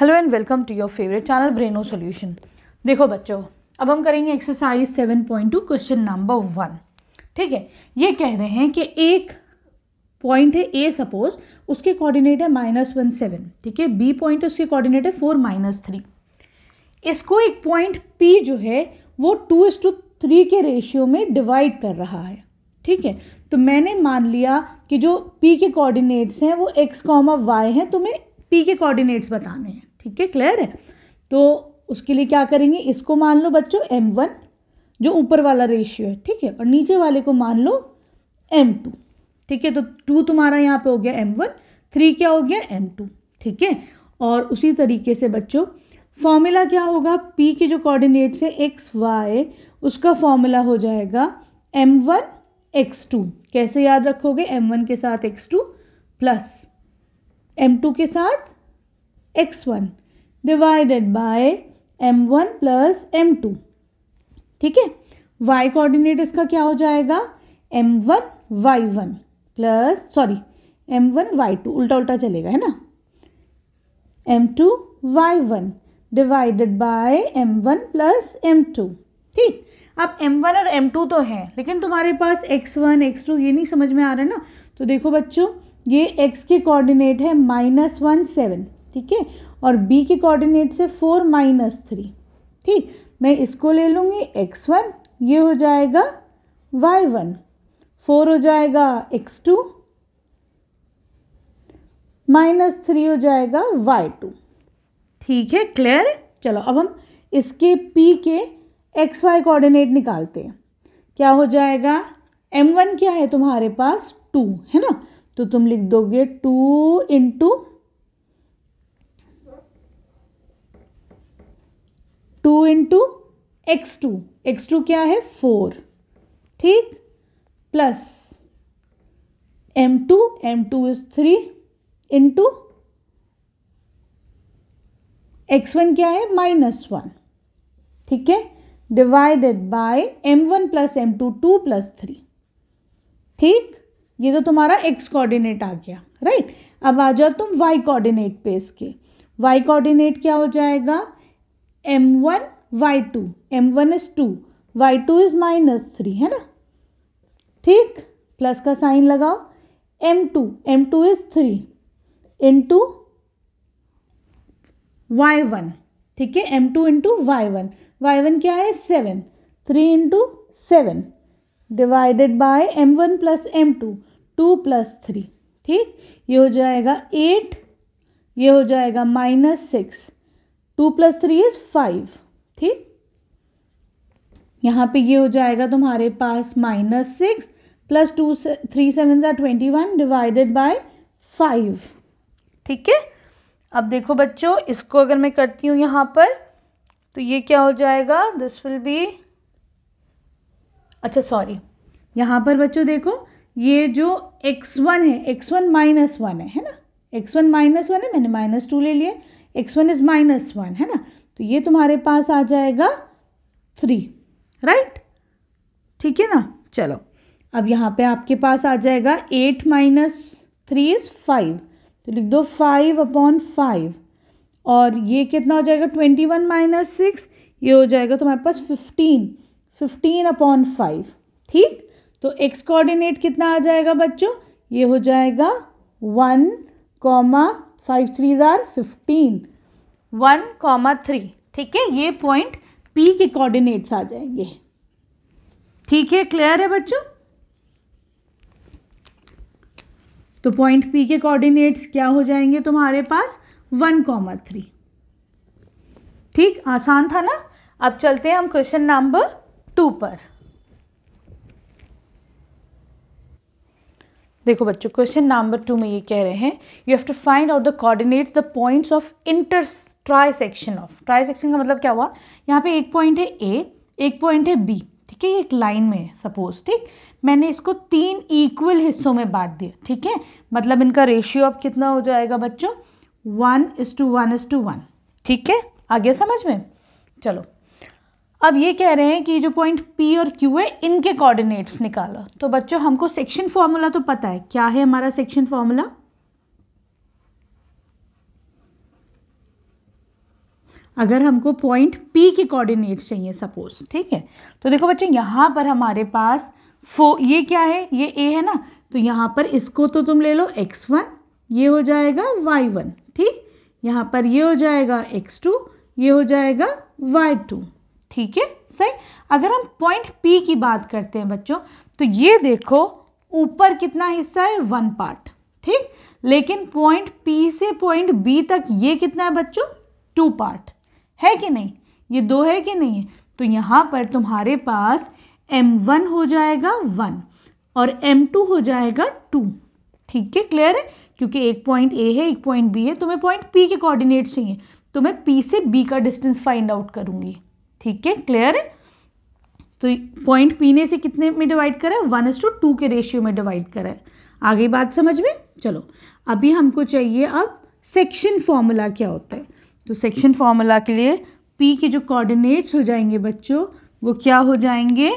Hello and welcome to your favourite channel Braino Solution. देखो बच्चों, अब हम करेंगे एक्सरसाइज 7.2 क्वेश्चन नंबर 1। ठीक है, ये कह रहे हैं कि एक पॉइंट है ए, सपोज उसके कोऑर्डिनेट है -1 7, ठीक है। बी पॉइंट है, उसके कोऑर्डिनेट है 4 -3। इसको एक पॉइंट पी जो है वो 2:3 के रेशियो में डिवाइड कर रहा है। ठीक है, तो मैंने मान लिया कि जो पी के कोऑर्डिनेट्स हैं वो x, y हैं, तुम्हें पी के कोऑर्डिनेट्स बताने हैं। ठीक है, क्लियर है। तो उसके लिए क्या करेंगे, इसको मान लो बच्चों m1 जो ऊपर वाला रेशियो है, ठीक है, और नीचे वाले को मान लो m2। ठीक है, तो 2 तुम्हारा यहाँ पे हो गया m1, 3 क्या हो गया m2। ठीक है, और उसी तरीके से बच्चों फॉर्मूला क्या होगा, p के जो कोऑर्डिनेट्स है x y, उसका फॉर्मूला हो जाएगा m1 x2। कैसे याद रखोगे, m1 के साथ x2 प्लस m2 के साथ x1 divided by m1 plus m2। ठीक है, y कोऑर्डिनेट इसका क्या हो जाएगा, m1 y1 plus m1 y2, उल्टा उल्टा चलेगा है ना, m2 y1 divided by m1 plus m2। ठीक, अब m1 और m2 तो है, लेकिन तुम्हारे पास x1 x2 ये नहीं समझ में आ रहा है ना। तो देखो बच्चों, ये x के कोऑर्डिनेट है -1 7, ठीक है, और b के कोऑर्डिनेट से 4 -3। ठीक, मैं इसको ले लूँगी x1, ये हो जाएगा y1, 4 हो जाएगा x2, -3 हो जाएगा y2। ठीक है, क्लियर है। चलो अब हम इसके p के एक्स वाई कोऑर्डिनेट निकालते हैं। क्या हो जाएगा, m1 क्या है तुम्हारे पास 2 है ना, तो तुम लिख दोगे 2 इंटू 2 इंटू x2, x2 क्या है 4, ठीक, plus m2, m2 is 3 into x1 क्या है -1, ठीक है, divided by m1 plus m2 2 plus 3। ठीक, ये तो तुम्हारा x कोऑर्डिनेट आ गया, राइट। अब आ जाओ तुम y कोऑर्डिनेट पे, इसके y कोऑर्डिनेट क्या हो जाएगा, m1 y2, m1 is 2, y2 is -3 है ना। ठीक, प्लस का साइन लगाओ, m2 इज 3 इंटू y1, ठीक है, m2 इंटू y1 क्या है 7, 3 into 7 divided by m1 plus m2 2 plus 3। ठीक, ये हो जाएगा 8, ये हो जाएगा -6, 2 प्लस 3 इज 5। ठीक, यहाँ पे ये हो जाएगा तुम्हारे पास -6 प्लस 2 3 7 21 डिवाइडेड बाय 5। ठीक है, अब देखो बच्चों, इसको अगर मैं करती हूँ यहाँ पर, तो ये क्या हो जाएगा, दिस विल बी, अच्छा सॉरी, यहाँ पर बच्चों देखो, ये जो x1 है, x1 -1 है ना, x1 -1 है, मैंने -2 ले लिया, x1 इज -1 है ना, तो ये तुम्हारे पास आ जाएगा 3, राइट। ठीक है ना। चलो अब यहाँ पे आपके पास आ जाएगा 8 -3 इज 5, तो लिख दो 5/5, और ये कितना हो जाएगा 21 -6, ये हो जाएगा तुम्हारे पास 15/5। ठीक, तो x कोऑर्डिनेट कितना आ जाएगा बच्चों, ये हो जाएगा 1, 5 3 आर 15, 1, 3। ठीक है, ये पॉइंट P के कोऑर्डिनेट्स आ जाएंगे। ठीक है, क्लियर है बच्चों। तो पॉइंट P के कोऑर्डिनेट्स क्या हो जाएंगे तुम्हारे पास 1, 3। ठीक, आसान था ना। अब चलते हैं हम क्वेश्चन नंबर 2 पर। देखो बच्चों, क्वेश्चन नंबर 2 में ये कह रहे हैं, you have to find out the coordinates the points of trisection of. Trisection का मतलब क्या हुआ, यहाँ पे एक पॉइंट है A, एक पॉइंट है B, ठीक है, ये एक लाइन में है सपोज। ठीक, मैंने इसको 3 इक्वल हिस्सों में बांट दिया। ठीक है, मतलब इनका रेशियो अब कितना हो जाएगा बच्चों, 1:1:1। ठीक है, आ गया समझ में। चलो अब ये कह रहे हैं कि जो पॉइंट P और Q है, इनके कोऑर्डिनेट्स निकालो। तो बच्चों हमको सेक्शन फॉर्मूला तो पता है, क्या है हमारा सेक्शन फॉर्मूला, अगर हमको पॉइंट P के कोऑर्डिनेट्स चाहिए सपोज, ठीक है। तो देखो बच्चों यहाँ पर हमारे पास ये क्या है, ये A है ना, तो यहाँ पर इसको तो तुम ले लो x1, ये हो जाएगा y1, ठीक। यहाँ पर ये हो जाएगा x2, ये हो जाएगा y2, ठीक है, सही। अगर हम पॉइंट P की बात करते हैं बच्चों, तो ये देखो ऊपर कितना हिस्सा है, 1 पार्ट, ठीक। लेकिन पॉइंट P से पॉइंट B तक ये कितना है बच्चों, 2 पार्ट है कि नहीं, ये 2 है कि नहीं है। तो यहाँ पर तुम्हारे पास m1 हो जाएगा 1 और m2 हो जाएगा 2, ठीक है, क्लियर है। क्योंकि एक पॉइंट A है, एक पॉइंट B है, तुम्हें पॉइंट P के कोऑर्डिनेट्स चाहिए, तो मैं P से B का डिस्टेंस फाइंड आउट करूँगी, ठीक है, क्लियर है। तो पॉइंट P ने से कितने में डिवाइड करा है, 1:2 के रेशियो में डिवाइड करा है। आ गई बात समझ में। चलो अभी हमको चाहिए अब सेक्शन फॉर्मूला क्या होता है। तो सेक्शन फॉर्मूला के लिए P के जो कोऑर्डिनेट्स हो जाएंगे बच्चों, वो क्या हो जाएंगे,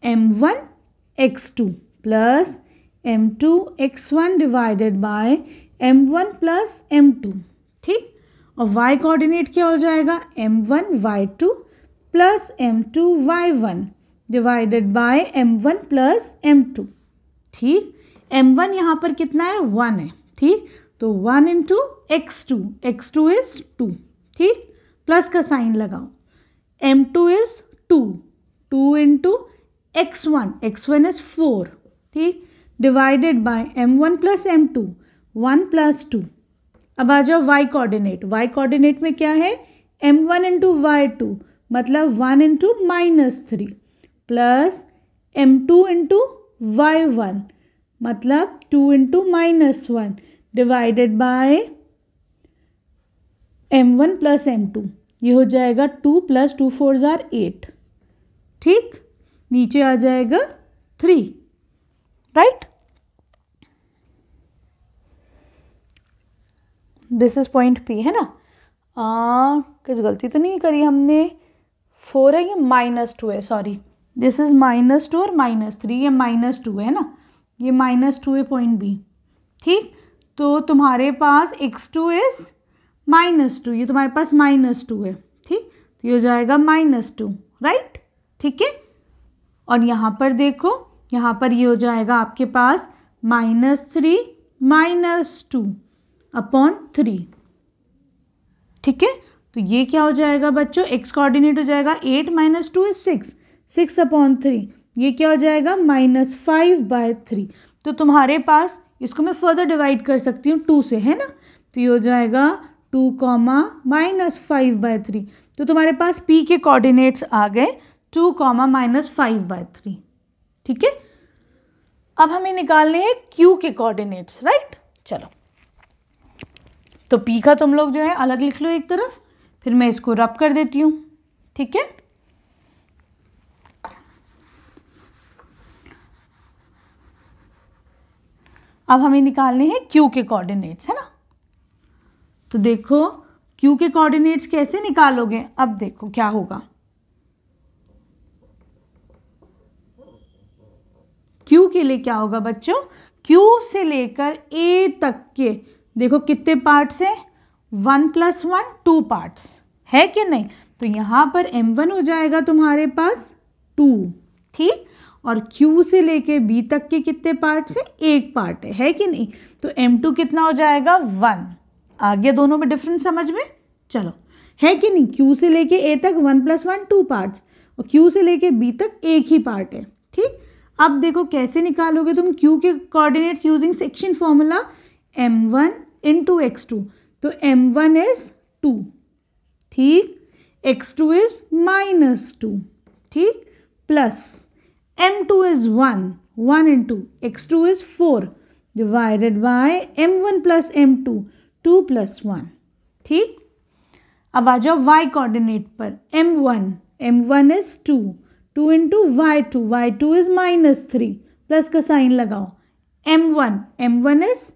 m1 x2 plus m2 x1 divided by m1 plus m2, ठीक। और y कोऑर्डिनेट क्या हो जाएगा, m1 y2 plus m2 y1 divided by m1 plus m2, ठीक। m1 यहाँ पर कितना है, 1 है, ठीक। तो 1 इंटू x2, x2 इज 2, ठीक, प्लस का साइन लगाओ। m2 is 2, 2 into x1, x1 is 4, ठीक, divided by m1 plus m2, 1 plus 2। अब आ जाओ y कोऑर्डिनेट, y कोऑर्डिनेट में क्या है, m1 इंटू y2 मतलब 1 into -3 plus m2 into y1 मतलब 2 into -1 divided by m1 plus m2, ये हो जाएगा 2 प्लस 2 4 जार 8, ठीक। नीचे आ जाएगा 3, right. This is point P है ना। कुछ गलती तो नहीं करी हमने, 4 है, ये -2 है, सॉरी, दिस इज -2 और -3, ये -2 है ना, ये -2 है पॉइंट B, ठीक। तो तुम्हारे पास x2 इज -2, ये तुम्हारे पास -2 है, ठीक। तो ये हो जाएगा -2, राइट, ठीक है। और यहाँ पर देखो, यहाँ पर ये हो जाएगा आपके पास -3 -2 अपॉन 3, ठीक है। तो ये क्या हो जाएगा बच्चों, x कोऑर्डिनेट हो जाएगा 8 - 2 इज 6, 6 अपॉन 3, ये क्या हो जाएगा -5/3। तो तुम्हारे पास, इसको मैं फर्दर डिवाइड कर सकती हूँ 2 से, है ना। तो ये हो जाएगा 2, -5/3। तो तुम्हारे पास P के कोऑर्डिनेट्स आ गए 2, -5/3, ठीक है। अब हमें निकालने हैं Q के कोऑर्डिनेट्स, राइट। चलो तो P का तुम लोग जो है अलग लिख लो एक तरफ, फिर मैं इसको रब कर देती हूँ, ठीक है। अब हमें निकालने हैं Q के कोऑर्डिनेट्स, है ना। तो देखो Q के कोऑर्डिनेट्स कैसे निकालोगे, अब देखो क्या होगा। Q के लिए क्या होगा बच्चों, Q से लेकर A तक के देखो कितने पार्ट्स हैं, 1 + 1 2 पार्ट्स है कि नहीं। तो यहाँ पर m1 हो जाएगा तुम्हारे पास 2, ठीक। और Q से लेके B तक के कितने पार्ट्स हैं, 1 पार्ट है कि नहीं। तो m2 कितना हो जाएगा 1। आ गया दोनों में डिफरेंस समझ में, चलो है कि नहीं। Q से लेके A तक 1 + 1 2 पार्ट्स और Q से लेके B तक 1 ही पार्ट है, ठीक। अब देखो कैसे निकालोगे तुम Q के coordinates using section formula, m1 into x2। तो m1 इज 2, ठीक, x2 इज -2, ठीक, plus m2 is 1 into x2 is 4 divided by m1 plus m2 2 + 1, ठीक। अब आ जाओ y कोऑर्डिनेट पर, m1 is 2 into y2 is -3 plus का sign लगाओ। m1 is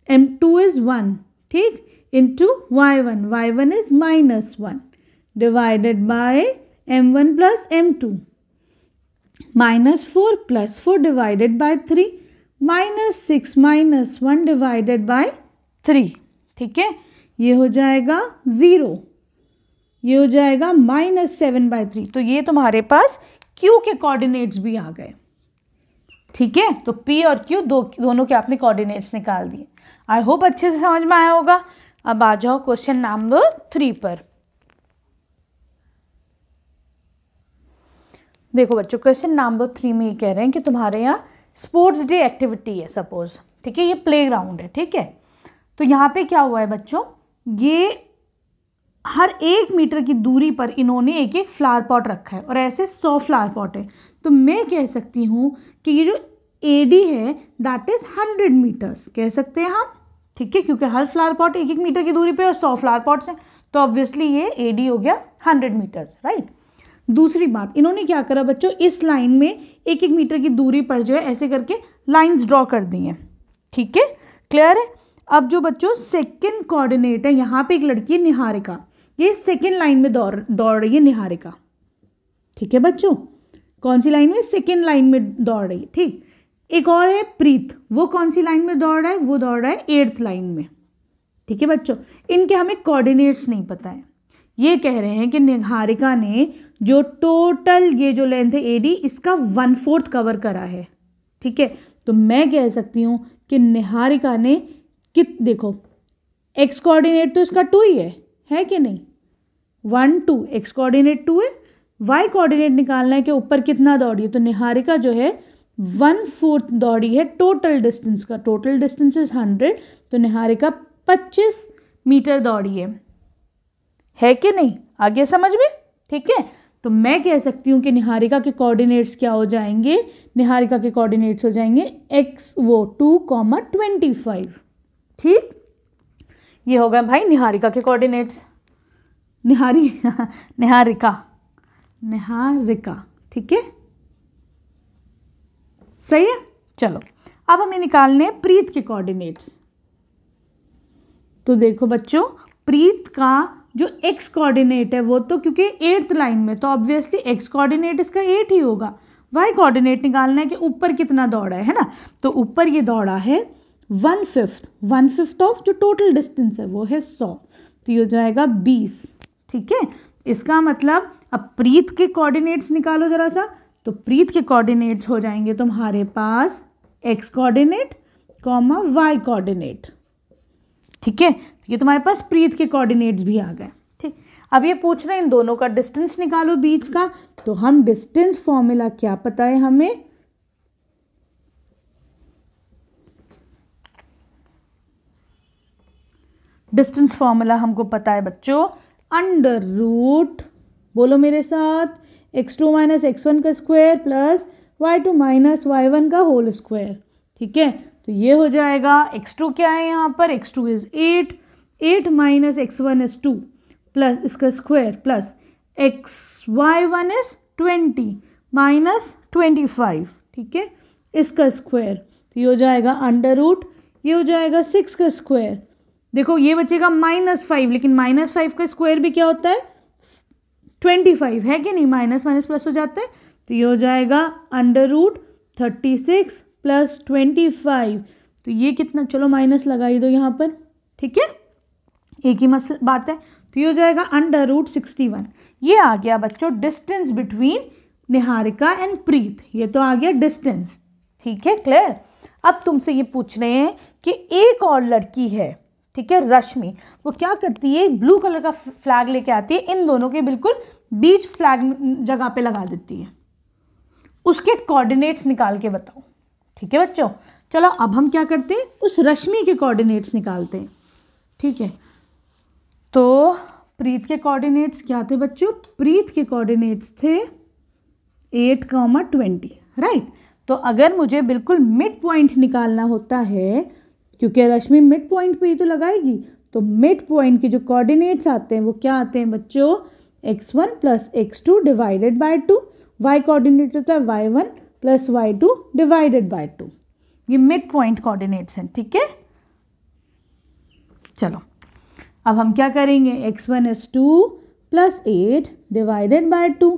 m2 is 1, ठीक, into y1 is -1 divided by m1 plus m2, -4 + 4 divided by 3, -6 - 1 divided by 3, ठीक है। ये हो जाएगा 0, ये हो जाएगा -7/3। तो ये तुम्हारे पास Q के कोऑर्डिनेट्स भी आ गए। ठीक है, तो P और Q दोनों के आपने कोऑर्डिनेट्स निकाल दिए। आई होप अच्छे से समझ में आया होगा। अब आ जाओ क्वेश्चन नंबर 3 पर। देखो बच्चों, क्वेश्चन नंबर 3 में ये कह रहे हैं कि तुम्हारे यहाँ स्पोर्ट्स डे एक्टिविटी है सपोज। ठीक है, ये प्लेग्राउंड है। ठीक है, तो यहाँ पे क्या हुआ है बच्चों, ये हर 1 मीटर की दूरी पर इन्होंने एक एक फ्लावर पॉट रखा है और ऐसे 100 फ्लावर पॉट है। तो मैं कह सकती हूँ कि ये जो AD है दैट इज 100 मीटर्स कह सकते हैं हम। ठीक है, क्योंकि हर फ्लावर पॉट 1-1 मीटर की दूरी पे और 100 फ्लावर पॉट्स हैं, तो ऑब्वियसली ये AD हो गया 100 मीटर्स, राइट। दूसरी बात, इन्होंने क्या करा बच्चों, इस लाइन में 1-1 मीटर की दूरी पर जो है ऐसे करके लाइंस ड्रॉ कर दी हैं। ठीक है, क्लियर है। अब जो बच्चों सेकंड कोऑर्डिनेट है, यहाँ पे एक लड़की है निहारिका, ये सेकंड लाइन में दौड़ रही है निहारिका। ठीक है बच्चों, कौन सी लाइन में, सेकंड लाइन में दौड़ रही है। ठीक, एक और है प्रीत, वो कौन सी लाइन में दौड़ रहा है, वो दौड़ रहा है 8th लाइन में। ठीक है बच्चों, इनके हमें कोऑर्डिनेट्स नहीं पता है। ये कह रहे हैं कि निहारिका ने जो टोटल ये जो लेंथ है AD, इसका 1/4 कवर करा है। ठीक है, तो मैं कह सकती हूँ कि निहारिका ने देखो x कोऑर्डिनेट तो इसका 2 ही है कि नहीं, 1 2, x कोऑर्डिनेट 2 है, y कोऑर्डिनेट निकालना है कि ऊपर कितना दौड़ी है। तो निहारिका जो है 1/4 दौड़ी है टोटल डिस्टेंस का। टोटल डिस्टेंस इज 100, तो निहारिका 25 मीटर दौड़ी है कि नहीं, आगे समझ में। ठीक है, तो मैं कह सकती हूँ कि निहारिका के कोऑर्डिनेट्स क्या हो जाएंगे, निहारिका के कोऑर्डिनेट्स हो जाएंगे 2,25। ठीक, ये हो गए भाई निहारिका के कोऑर्डिनेट्स। निहारिका। ठीक है, सही है। चलो अब हमें निकालने हैं प्रीत के कोऑर्डिनेट्स। तो देखो बच्चों, प्रीत का जो x कोऑर्डिनेट है वो तो क्योंकि 8th लाइन में, तो ऑब्वियसली x कोऑर्डिनेट इसका 8 ही होगा। y कोऑर्डिनेट निकालना है कि ऊपर कितना दौड़ा है ना, तो ऊपर ये दौड़ा है 1/5 ऑफ जो टोटल डिस्टेंस है वो है 100, तो ये हो जाएगा 20। ठीक है, इसका मतलब अब प्रीत के कोऑर्डिनेट्स निकालो जरा सा, तो प्रीत के कोऑर्डिनेट्स हो जाएंगे तुम्हारे पास x coordinate comma y coordinate. ठीक है, तो ये तुम्हारे पास प्रीत के कोऑर्डिनेट्स भी आ गए। ठीक, अब ये पूछ रहे हैं इन दोनों का डिस्टेंस निकालो बीच का, तो हम डिस्टेंस फॉर्मूला क्या पता है हमें, डिस्टेंस फॉर्मूला हमको पता है बच्चों, √, बोलो मेरे साथ, x2 - x1 का स्क्वायर प्लस y2 - y1 का होल स्क्वायर। ठीक है, तो ये हो जाएगा, x2 क्या है यहाँ पर, x2 is 8 - x1 is 2 plus इसका स्क्वायर प्लस y1 इज 20 - 25। ठीक है, इसका स्क्वायर, तो ये हो जाएगा √, ये हो जाएगा 6 का स्क्वायर। देखो ये बचेगा -5, लेकिन -5 का स्क्वायर भी क्या होता है 25 है कि नहीं, माइनस माइनस प्लस हो जाता है, तो ये हो जाएगा √36 प्लस 25। तो ये कितना, चलो माइनस लगा ही दो यहाँ पर। ठीक है, एक ही बात है, तो ये हो जाएगा √61। ये आ गया बच्चों डिस्टेंस बिटवीन निहारिका एंड प्रीत, ये तो आ गया डिस्टेंस। ठीक है, क्लियर। अब तुमसे ये पूछ रहे हैं कि एक और लड़की है, ठीक है, रश्मि, वो क्या करती है, ब्लू कलर का फ्लैग लेके आती है, इन दोनों के बिल्कुल बीच फ्लैग जगह पे लगा देती है, उसके कोऑर्डिनेट्स निकाल के बताओ। ठीक है बच्चों, चलो अब हम क्या करते हैं, उस रश्मि के कोऑर्डिनेट्स निकालते हैं। ठीक है, तो प्रीत के कोऑर्डिनेट्स क्या थे बच्चों, प्रीत के कोऑर्डिनेट्स थे 8,20, राइट। तो अगर मुझे बिल्कुल मिड पॉइंट निकालना होता है, क्योंकि रश्मि मिड पॉइंट पे ही तो लगाएगी, तो मिड पॉइंट के जो कोऑर्डिनेट्स आते हैं वो क्या आते हैं बच्चों, x1 plus x2 divided by 2, y coordinate होता है y1 plus y2 divided by 2। ये मिड पॉइंट कोऑर्डिनेट्स हैं। ठीक है, चलो अब हम क्या करेंगे, x1 is 2 plus 8 divided by 2,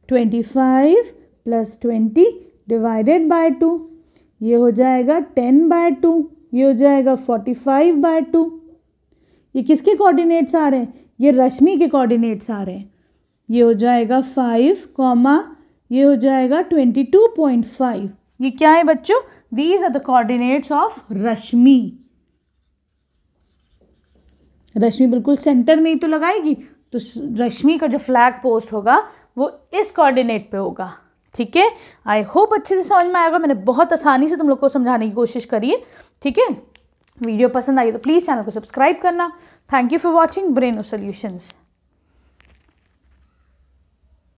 25 plus 20 divided by 2, ये हो जाएगा 10/2, ये हो जाएगा 45/2। ये किसके कोऑर्डिनेट्स आ रहे हैं, ये रश्मि के कोऑर्डिनेट्स आ रहे हैं, ये हो जाएगा 5 कॉमा ये हो जाएगा 22.5। ये क्या है बच्चों? These are the coordinates of Rashmi. Rashmi बिल्कुल सेंटर में ही तो लगाएगी, तो रश्मि का जो फ्लैग पोस्ट होगा वो इस कोऑर्डिनेट पे होगा। ठीक है, आई होप अच्छे से समझ में आएगा। मैंने बहुत आसानी से तुम लोग को समझाने की कोशिश करी है। ठीक है, वीडियो पसंद आई तो प्लीज़ चैनल को सब्सक्राइब करना। Thank you for watching Braino solutions.